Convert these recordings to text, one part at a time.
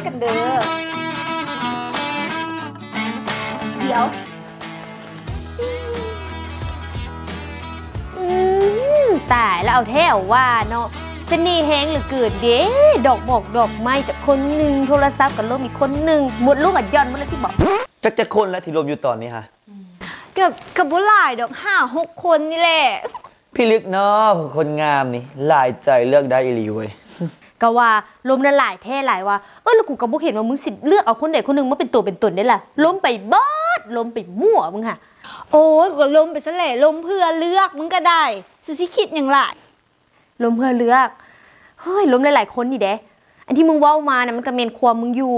กันเด้อเดี๋ยวตายแล้วเอาแท้ว่าเนาะเสน่ห์แห้งหรือเกิดเด้ดอกบอกดอกไม้จากคนหนึ่งโทรศัพท์กับลมอีกคนหนึ่งหมดลูกอัดย้อนหมดเลยที่บอกจะคนแล้วที่รวมอยู่ตอนนี้ฮะกับบุหลายดอก5-6 คนนี่แหละพี่ลึกเนาะคนงามนี่หลายใจเลือกได้อีหลีเว้ยก็ว่าลมนั่นหลายแท้หลายว่าแล้วกูก็บ่เห็นว่ามึงสิเลือกเอาคนใดคนหนึ่งมาเป็นตัวเป็นตนได้ล่ะล้มไปเบิดล้มไปมั่วมึงค่ะโอ้ยก็ล้มไปซะแหละล้มเพื่อเลือกมึงก็ได้สุสิคิดอย่างไรล้มเพื่อเลือกเฮ้ยล้มหลายๆคนนี่เด้อันที่มึงเว้ามานะมันก็เมนความมึงอยู่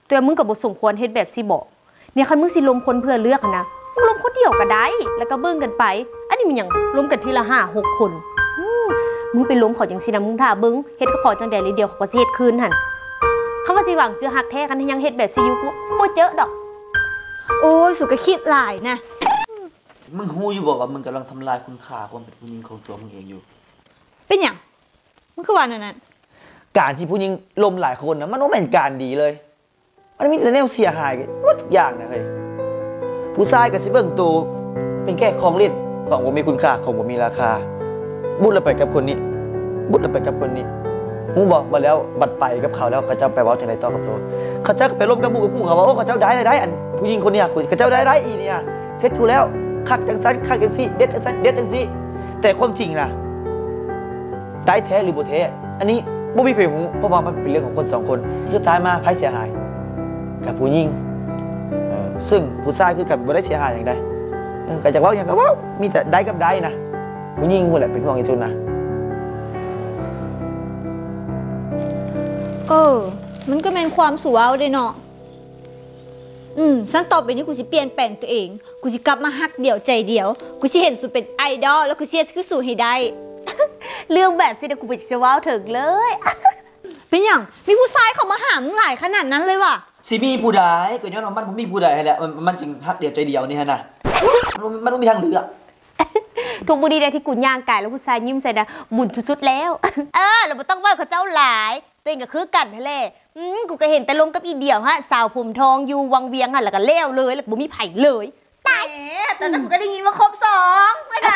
แต่มึงก็บ่สมควรเฮ็ดแบบสิบอกเนี่ยคันมึงสิล้มคนเพื่อเลือกนะมึงล้มคนเดียวก็ได้แล้วก็เบิ่งกันไปอันนี้มันหยังล้มกันทีละ5-6 คนมึงไปล้มเขาจังสินะมึงท่าเบิ่งเฮ็ดก็ขอจังใดเลยเดียวเขาก็สิเฮ็ดคืนหั่นคำว่าสิหวังเจอฮักแท้กันยังเฮ็ดแบบสิอยู่บ่เจอดอกโอ้ยสุก็คิดหลายนะมึงฮู้อยู่บอกว่ามึงกำลังทำลายคุณค่าความเป็นผู้หญิงของตัวมึงเองอยู่เป็นหยังมึงคือว่านั้นการที่ผู้หญิงล้มหลายคนนะมันบ่แม่นการดีเลยมันมีแต่แนวเสียหายหมดทุกอย่างนะเฮ้ยผู้ชายก็สิเบิ่งตัวเป็นแค่ของเล่นของบ่มีคุณค่าของบ่มีราคาบุญแล้วไปกับคนนี้บุญแล้วไปกับคนนี้มึงบอกมาแล้วบัดไปกับเขาแล้วเขาเจ้าไปว่าจังได๋ต่อกับตัวเขาเจ้าก็ไปล้มกับหมู่กับคู่เขาว่าโอ้เขาเจ้าได้อันผู้หญิงคนเนี้ยเขาเจ้าได้อีเนี่ยเสร็จกูแล้วคักจังซั่นคักจังซี่เด็ดจังซั่นเด็ดจังซี่แต่ความจริงน่ะได้แท้หรือบ่แท้อันนี้บ่มีไผฮู้เพราะว่ามันเป็นเรื่องของคน2 คนสุดท้ายมาไผเสียหายกับผู้หญิงซึ่งผู้ชายคือกับบ่ได้เสียหายอย่างใดก็จะเว้าหยังก็เว้ามีแต่ได้กับได้นะผู้หญิงพุ่นแหละเป็นห่วงที่สุดนะมันก็แม่นความสู่เอาได้เนาะฉันต่อไปนี้กูสิเปลี่ยนแปลงตัวเองกูสิกลับมาฮักเดี่ยวใจเดียวกูสิเห็นสุเป็นไอดอลแล้วกูสิคือสู่ให้ได้เรื่องแบบสิเดี๋ยวกูไปจะว้าวถึงเลยเป็นอย่างมีผู้ชายเขามาหามึงหลายขนาดนั้นเลยว่ะสิมีผู้ใดก็ย้อนว่ามันบ่มีผู้ใดให้แหละมันจึงฮักเดียวใจเดียวนี่ฮะน่ะมันบ่มีทางเลือกทุกบุรีใดที่กูย่างกายแล้วผู้ชายยิ้มใส่นะบุญสุดๆแล้วเราไม่ต้องว่าเขาเจ้าหลายตัวเองก็คือกันนั่นแหละกูก็เห็นแต่ลงกับอีเดียวฮะสาวผมทองอยู่วังเวียงฮะแล้วก็เลี้ยวเลยแล้วบ่มีไผ่เลยตายแต่กูก็ได้ยินว่าครบ2ไม่ได้